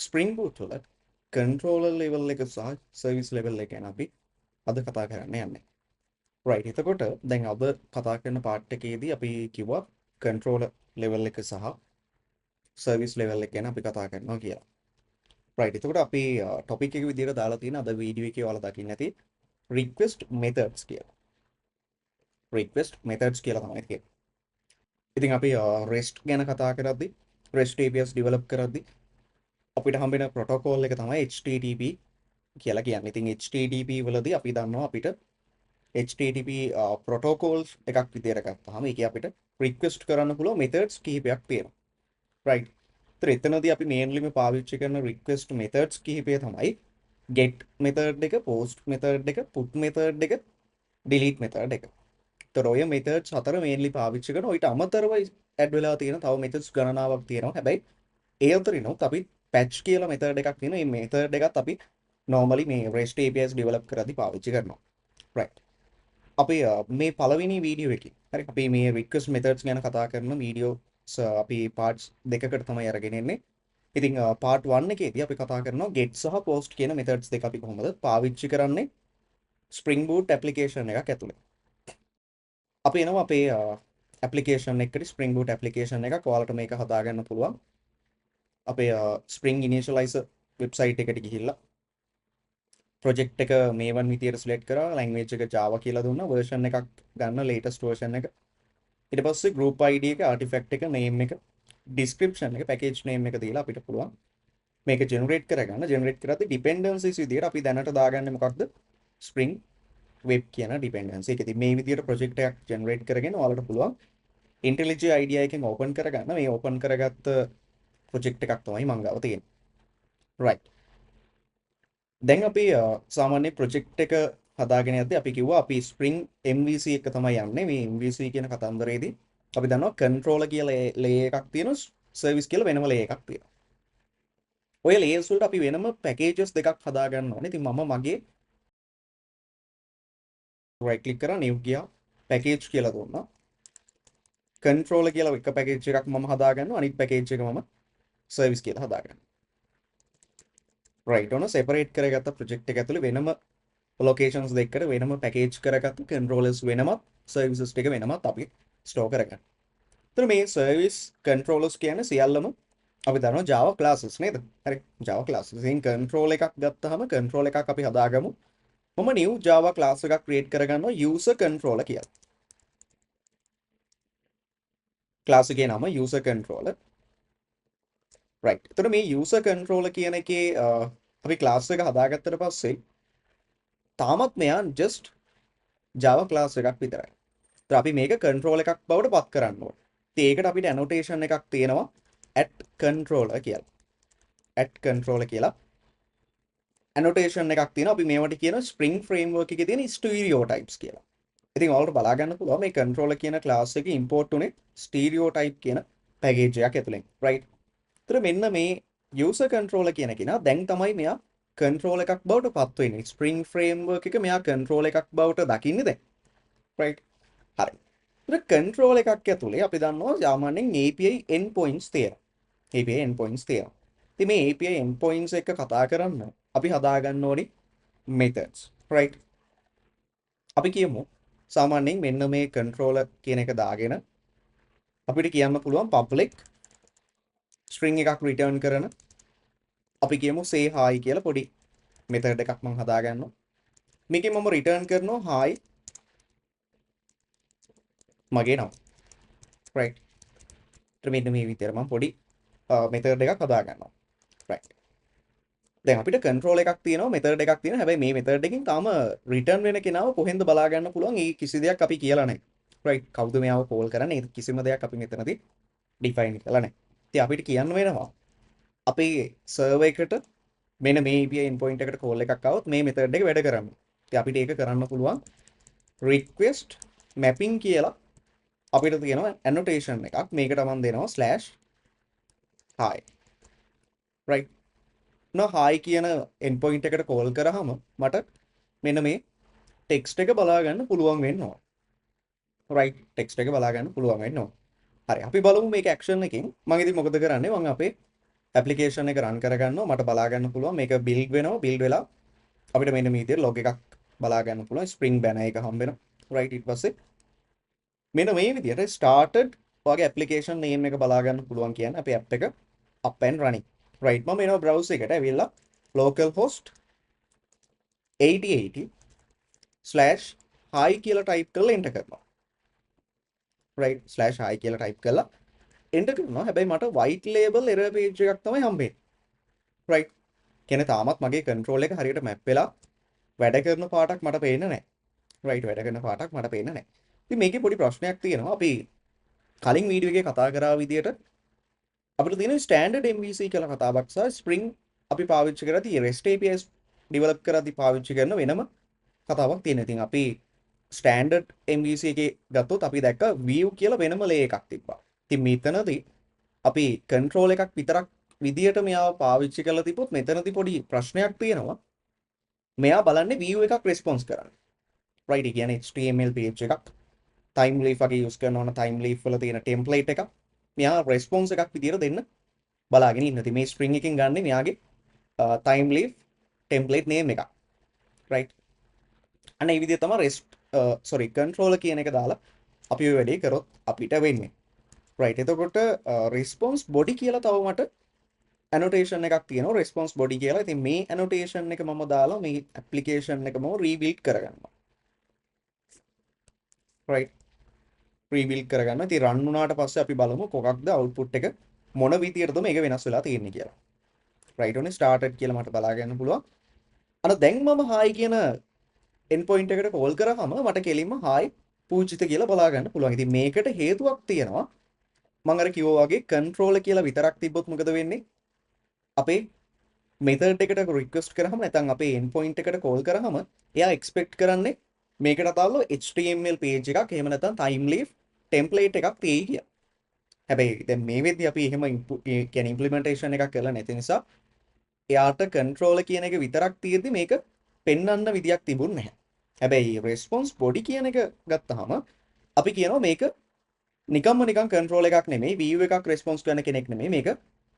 Spring boot වල controller level එක සහ service level එක ගැන අපි අද කතා කරන්න යන්නේ. right. එතකොට දැන් අද කතා කරන part එකේදී අපි කිව්වා controller level එක සහ service level එක ගැන අපි කතා කරනවා කියලා. right. එතකොට අපි topic එක විදිහට දාලා තියෙන අද වීඩියෝ එකේ ඔයාලා දකින්න ඇති request methods කියලා. request methods කියලා තමයි කියන්නේ. ඉතින් අපි REST ගැන කතා කරද්දී REST APIs develop කරද්දී අපිට හම්බෙන protocol එක තමයි HTTP කියලා කියන්නේ. ඉතින් HTTP වලදී අපි දන්නවා අපිට HTTP protocols එකක් විදියට ගත්තාම ඒකේ අපිට request කරන්න පුළුවන් methods කිහිපයක් තියෙනවා. right. ඒතර එතනදී අපි mainly පාවිච්චි කරන request methods කිහිපය තමයි get method එක, post method එක, put method එක, delete method එක. ඒතර ඔය methods හතර mainly පාවිච්චි කරන ඊට අමතරව add වෙලා තියෙන තව methods ගණනාවක් තියෙනවා. හැබැයි ඒ අතරිනුත් අපි patch කියලා method එකක් තියෙනවා. මේ method එකත් අපි normally මේ REST APIs develop කරද්දී පාවිච්චි කරනවා. right. අපි මේ පළවෙනි වීඩියෝ එකේ හරි අපි මේ request methods ගැන කතා කරන වීඩියෝස් අපි parts දෙකකට තමයි අරගෙන එන්නේ. ඉතින් part 1 එකේදී අපි කතා කරනවා get සහ post කියන methods දෙක අපි කොහොමද පාවිච්චි කරන්නේ Spring Boot application එකක් ඇතුලේ. අපි එනවා අපේ application එකට Spring Boot application එකක් ඔයාලට මේක හදාගන්න පුළුවන්. අපේ Spring Initializer website එකට ගිහිල්ලා project එක මේවන් විදියට select කරා, language එක Java කියලා දුන්නා, version එකක් ගන්න latest version එක. ඊට පස්සේ group ID එක, artifact එක, name එක, description එක, package name එක දීලා අපිට පුළුවන් මේක generate කරගන්න. generate කරද්දී dependencies විදියට අපි දැනට දාගන්නේ මොකක්ද? Spring Web කියන dependency එක. ඉතින් මේ විදියට project එකක් generate කරගෙන ඔයාලට පුළුවන් IntelliJ IDE එකෙන් open කරගන්න. මේ open කරගත්ත project එකක් තමයි මම ගාව තියෙන්නේ. right. දැන් අපි සාමාන්‍ය project එක හදාගෙන යද්දී අපි කිව්වා අපි Spring MVC එක තමයි යන්නේ. මේ MVC කියන කතන්දරේදී අපි දන්නවා controller කියලා layer එකක් තියෙනවා, service කියලා වෙනම layer එකක් තියෙනවා. ඔය layers වලට අපි වෙනම packages දෙකක් හදා ගන්න ඕනේ. ඉතින් මම මගේ right click කරා new ගියා package කියලා දුන්නා. controller කියලා එක package එකක් මම හදා ගන්නවා. අනිත් package එක මම service කියලා හදා ගන්නවා. right. ඔන්න separate කරගත්ත project එක ඇතුලේ වෙනම locations දෙකකට වෙනම package කරගත්ත controllers වෙනමත් services ටික වෙනමත් අපි store කරගන්න. එතන මේ service controllers කියන්නේ සියල්ලම අපි දන්නවා Java classes නේද? හරි. Java classes. ඉතින් control එකක් ගත්තාම control එකක් අපි හදාගමු. මම new Java class එකක් create කරගන්නවා user controller කියලා. class එකේ නම user controller. right. එතකොට මේ user controller කියන එකේ අපි class එක හදාගත්තට පස්සේ තාමත් මෙයා just Java class එකක් විතරයි. ඒත් අපි මේක control එකක් බවට පත් කරන්න ඕනේ. ඉතින් ඒකට අපිට annotation එකක් තියෙනවා @controller කියලා. @controller කියලා annotation එකක් තියෙනවා. අපි මේවට කියන Spring framework එකේ තියෙන stereotypes කියලා. ඉතින් ඔයාලට බලා ගන්න පුළුවන් මේ controller කියන class එකේ import උනේ stereotype කියන package එකක් ඇතුලෙන්. right. ඒතර මෙන්න මේ user controller කියන කෙනා දැන් තමයි මෙයා control එකක් බවට පත් වෙන්නේ. Spring framework එක මෙයා control එකක් බවට දකින්නේ දැන්. right. හරි. ඒතර control එකක් ඇතුලේ අපි දන්නවා සාමාන්‍යයෙන් API endpoints තියෙනවා. API endpoints තියෙනවා. ඉතින් මේ API endpoints එක කතා කරන්න අපි හදාගන්න ඕනේ methods. right. අපි කියමු සාමාන්‍යයෙන් මෙන්න මේ controller කියන එක දාගෙන අපිට කියන්න පුළුවන් public string එකක් return කරන අපි කියමු say hi කියලා පොඩි method එකක් මම හදාගන්නවා. මේකෙන් මම return කරනවා hi මගේ නම. right. ඊට මෙන්න මේ විදිහට මම පොඩි method එකක් හදාගන්නවා. right. දැන් අපිට control එකක් තියෙනවා method එකක් තියෙනවා. හැබැයි මේ method එකකින් තාම return වෙන කෙනාව කොහෙන්ද බලා ගන්න පුළුවන් ඒ කිසි දෙයක් අපි කියලා නැහැ. right. කවුද මෙයාව call කරන්නේ? ඒ කිසිම දෙයක් අපි මෙතනදී define කරලා නැහැ. ඉතින් අපිට කියන්න වෙනවා අපේ server එකට මෙන්න මේ API endpoint එකට call එකක් આવොත් මේ method එක වැඩ කරන්න. ඉතින් අපිට ඒක කරන්න පුළුවන් request mapping කියලා අපිට තියෙනවා annotation එකක්. මේකට මම දෙනවා /hi. right. hi කියන endpoint එකට call කරාම මට මෙන්න මේ text එක බලා ගන්න පුළුවන් වෙනවා. right. text එක බලා ගන්න පුළුවන් වෙනවා. හරි. අපි බලමු මේක action එකකින් මම ඉතින් මොකද කරන්නේ මම අපේ ඇප්ලිකේෂන් එක රන් කරගන්නවා මට බලා ගන්න පුළුවන් මේක බිල්ඩ් වෙනවා බිල්ඩ් වෙලා අපිට මෙන්න මේ විදිහට ලොග් එකක් බලා ගන්න පුළුවන් ස්ප්‍රින්ග් බැනර් එක හම්බ වෙනවා රයිට් ඊට පස්සේ මෙන්න මේ විදිහට started වගේ ඇප්ලිකේෂන් නේම් එක බලා ගන්න පුළුවන් කියන්නේ අපේ ඇප් එක up and running right මම එනවා browser එකට ඇවිල්ලා localhost 8080/hi කියලා ටයිප් කරලා enter කරනවා right /hi කියලා ටයිප් කරලා enter කරනවා හැබැයි මට white label error page එකක් තමයි හම්බෙන්නේ right කියන්නේ තාමත් මගේ control එක හරියට map වෙලා වැඩ කරන පාටක් මට පේන්නේ නැහැ right වැඩ කරන පාටක් මට පේන්නේ නැහැ ඉතින් මේකේ පොඩි ප්‍රශ්නයක් තියෙනවා අපි කලින් වීඩියෝ එකේ කතා කරා විදියට අපිට තියෙන ස්ටෑන්ඩඩ් MVC කියලා කතාවක් සහ ස්ප්‍රින්ග් අපි පාවිච්චි කරලා REST APIs ඩෙවලොප් කරද්දී පාවිච්චි කරන වෙනම කතාවක් තියෙනවා. ඉතින් අපි ස්ටෑන්ඩඩ් MVC එකේ ගත්තොත් අපි දැක්ක view කියලා වෙනම ලේ එකක් තිබ්බා. ඉතින් මෙතනදී අපි control එකක් විතරක් විදියට මෙයාව පාවිච්චි කරලා තිබ්බොත් මෙතනදී පොඩි ප්‍රශ්නයක් තියෙනවා. මෙයා බලන්නේ view එකක් response කරන්න. right ඒ කියන්නේ HTML page එකක් time leaf වගේ use කරනවා නම් time leaf වල තියෙන template එකක් මෙයා response එකක් විදියට දෙන්න බලාගෙන ඉන්න. ඉතින් මේ string එකෙන් ගන්න මෙයාගේ time leaf template name එකක්. right අන්න ඒ විදිහට තමයි controller කියන එක දාලා අපි ඔය වැඩේ කරොත් අපිට වෙන්නේ. right එතකොට response body කියලා තව මට annotation එකක් තියෙනවා response body කියලා. ඉතින් මේ annotation එක මම දාලා මේ application එක මම rebuild කරගන්නවා. right rebuild කරගන්න. ඉතින් run වුණාට පස්සේ අපි බලමු කොකක්ද output එක මොන විදියටද මේක වෙනස් වෙලා තියෙන්නේ කියලා. right ඔනේ started කියලා මට බලා ගන්න පුළුවන්. අර දැන් මම hi කියන endpoint එකට call කරාම මට කෙලින්ම hi පූජිත කියලා බලා ගන්න පුළුවන්. ඉතින් මේකට හේතුවක් තියෙනවා. මම අර කිව්වා වගේ controller කියලා විතරක් තිබ්බොත් මොකද වෙන්නේ? අපේ method එකට request කරාම නැත්නම් අපේ endpoint එකට call කරාම එයා expect කරන්නේ මේකට අදාළ HTML page එකක් එහෙම නැත්නම් time leaf template එකක් තියෙයි කියලා. හැබැයි දැන් මේ වෙද්දී අපි එහෙම කියන්නේ implementation එකක් කරලා නැති නිසා එයාට controller කියන එක විතරක් තියෙද්දි මේක පෙන්වන්න විදියක් තිබුණ නැහැ. හැබැයි response body කියන එක ගත්තාම අපි කියනවා මේක නිකම්ම නිකන් control එකක් නෙමෙයි view එකක් response කරන කෙනෙක් නෙමෙයි මේක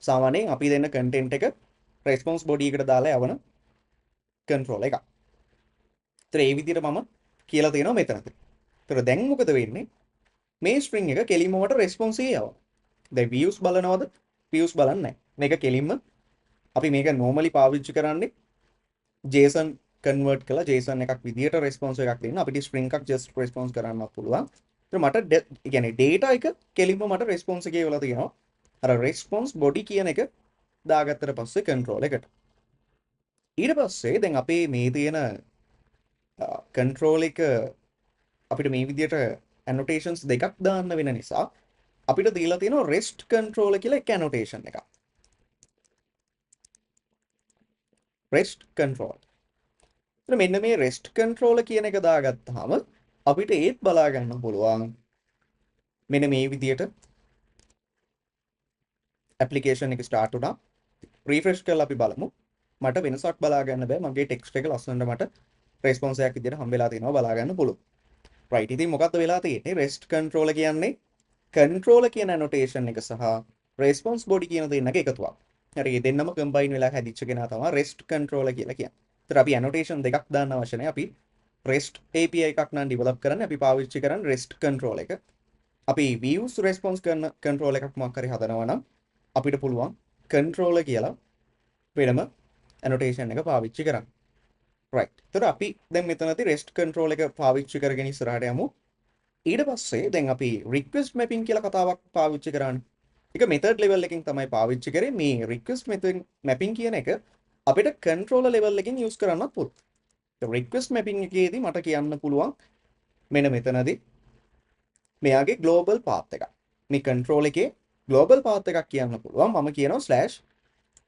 සාමාන්‍යයෙන් අපි දෙන්න content එක response body එකට දාලා යවන control එකක්. ඒතර ඒ විදිහට මම කියලා තියෙනවා මෙතනදී. ඒතර දැන් මොකද වෙන්නේ? මේ string එක කෙලින්ම මට response එකේ යවනවා. දැන් views බලනවද? views බලන්නේ නැහැ. මේක කෙලින්ම අපි මේක normally පාවිච්චි කරන්නේ JSON convert කළා JSON එකක් විදියට response එකක් දෙන්න අපිට string එකක් just response කරන්න පුළුවන්. ඒතර මට කියන්නේ data එක කෙලින්ම මට response එකේ වල තියෙනවා. අර response body කියන එක දාගත්තට පස්සේ control එකට. ඊට පස්සේ දැන් අපේ මේ තියෙන control එක අපිට මේ විදියට annotations දෙකක් දාන්න වෙන නිසා අපිට දීලා තියෙනවා rest controller කියලා එක annotation එකක්. rest controller. එතන මෙන්න මේ rest controller කියන එක දාගත්තාම අපිට ඒත් බලා ගන්න පුළුවන් මෙන්න මේ විදියට application එක start වුණා. refresh කරලා අපි බලමු. මට වෙනසක් බලා ගන්න බෑ. මගේ text එක ලස්සනට මට response එකක් විදියට හම්බෙලා තියෙනවා බලා ගන්න පුළුවන්. right ඉතින් මොකක්ද වෙලා තියෙන්නේ? rest controller කියන්නේ controller කියන annotation එක සහ response body කියන දෙන්නක එකතුවක්. හරි මේ දෙන්නම combine වෙලා හැදිච්ච කෙනා තමයි rest controller කියලා කියන්නේ. ඒතර අපි annotation දෙකක් දාන්න අවශ්‍ය නැහැ. අපි REST API එකක් නම් develop කරන්නේ අපි පාවිච්චි කරන්නේ REST control එක. අපි views response කරන control එකක් මොකක් හරි හදනවා නම් අපිට පුළුවන් controller කියලා වෙනම annotation එක පාවිච්චි කරන්න. right. ඒතර අපි දැන් මෙතනදී REST control එක පාවිච්චි කරගෙන ඉස්සරහට යමු. ඊට පස්සේ දැන් අපි request mapping කියලා කතාවක් පාවිච්චි කරන්නේ. ඒක method level එකකින් තමයි පාවිච්චි කරේ. මේ request mapping කියන එක අපිට controller level එකකින් use කරන්නත් පුළුවන්. request mapping එකේදී මට කියන්න පුළුවන් මෙන්න මෙතනදී මෙයාගේ global path එකක්. මේ control එකේ global path එකක් කියන්න පුළුවන්. මම කියනවා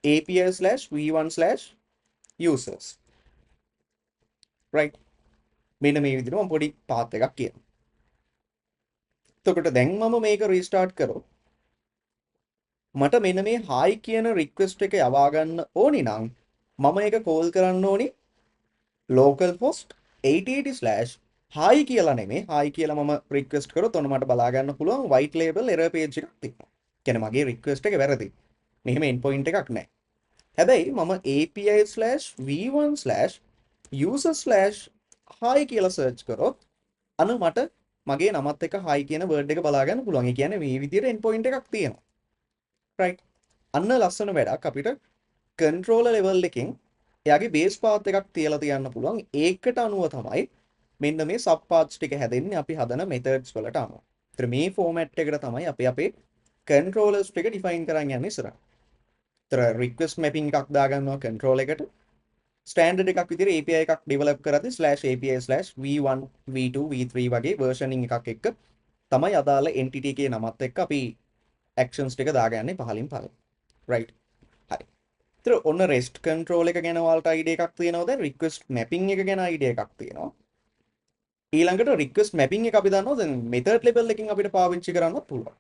/API/v1/users. right. මෙන්න මේ විදිහට මම පොඩි path එකක් කියනවා. එතකොට දැන් මම මේක restart කරොත් මට මෙන්න මේ hi කියන request එක යවා ගන්න ඕනි නම් මම ඒක call කරන්න ඕනි localhost 8080/hi කියලා නෙමෙයි hi කියලා මම request කරොත් ඔන්න මට බලා ගන්න පුළුවන් white label error page එකක් තියෙනවා. කියන්නේ මගේ request එක වැරදි. මෙහෙම endpoint එකක් නැහැ. හැබැයි මම api/v1/user/hi කියලා search කරොත් අන්න මට මගේ නමත් එක්ක hi කියන word එක බලා ගන්න පුළුවන්. ඒ කියන්නේ මේ විදිහට endpoint එකක් තියෙනවා. right. අන්න ලස්සන වැඩක් අපිට controller level එකකින් එයාගේ base path එකක් තියලා තියන්න පුළුවන්. ඒකට අනුව තමයි මෙන්න මේ sub paths ටික හැදෙන්නේ අපි හදන methods වලට අනුව. ඒතර මේ format එකට තමයි අපි අපේ controllers ටික define කරන් යන්නේ ඉස්සරහ. ඒතර request mapping එකක් දාගන්නවා control එකට. standard එකක් විදිහට API එකක් develop කරද්දී /api/v1 v2 v3 වගේ versioning එකක් එක්ක තමයි අදාළ entity එකේ නමත් එක්ක අපි actions ටික දාගන්නේ පහලින් පහළ. right. හරි. ඒතර ඔන්න REST control එක ගැන ඔයාලට idea එකක් තියෙනවා. දැන් request mapping එක ගැන idea එකක් තියෙනවා. ඊළඟට request mapping එක අපි දන්නවා දැන් method level එකකින් අපිට පාවිච්චි කරන්නත් පුළුවන්.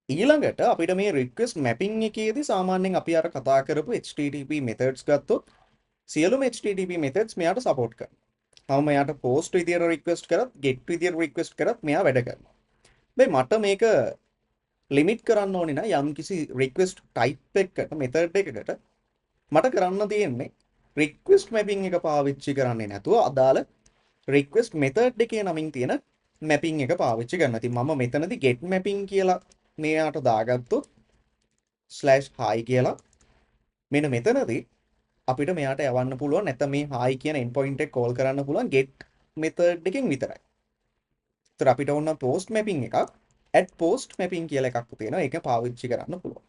ඊළඟට අපිට මේ request mapping එකේදී සාමාන්‍යයෙන් අපි අර කතා කරපු HTTP methods ගත්තොත් සියලුම HTTP methods මෙයාට support කරනවා. මම මෙයාට post විදියට request කරත් get විදියට request කරත් මෙයා වැඩ කරනවා. හැබැයි මට මේක limit කරන්න ඕනේ නම් යම්කිසි request type එකකට method එකකට මට කරන්න තියෙන්නේ request mapping එක පාවිච්චි කරන්නේ නැතුව අදාළ request method එකේ නමින් තියෙන mapping එක පාවිච්චි කරනවා. ඉතින් මම මෙතනදී get mapping කියලා මෙයාට දාගත්තොත් /hi කියලා මෙන්න මෙතනදී අපිට මෙයාට යවන්න පුළුවන් නැත්නම් මේ hi කියන endpoint එක call කරන්න පුළුවන් get method එකකින් විතරයි. ඒතර අපිට ඕන post mapping එකක් add post mapping කියලා එකක් තියෙනවා. ඒක පාවිච්චි කරන්න පුළුවන්.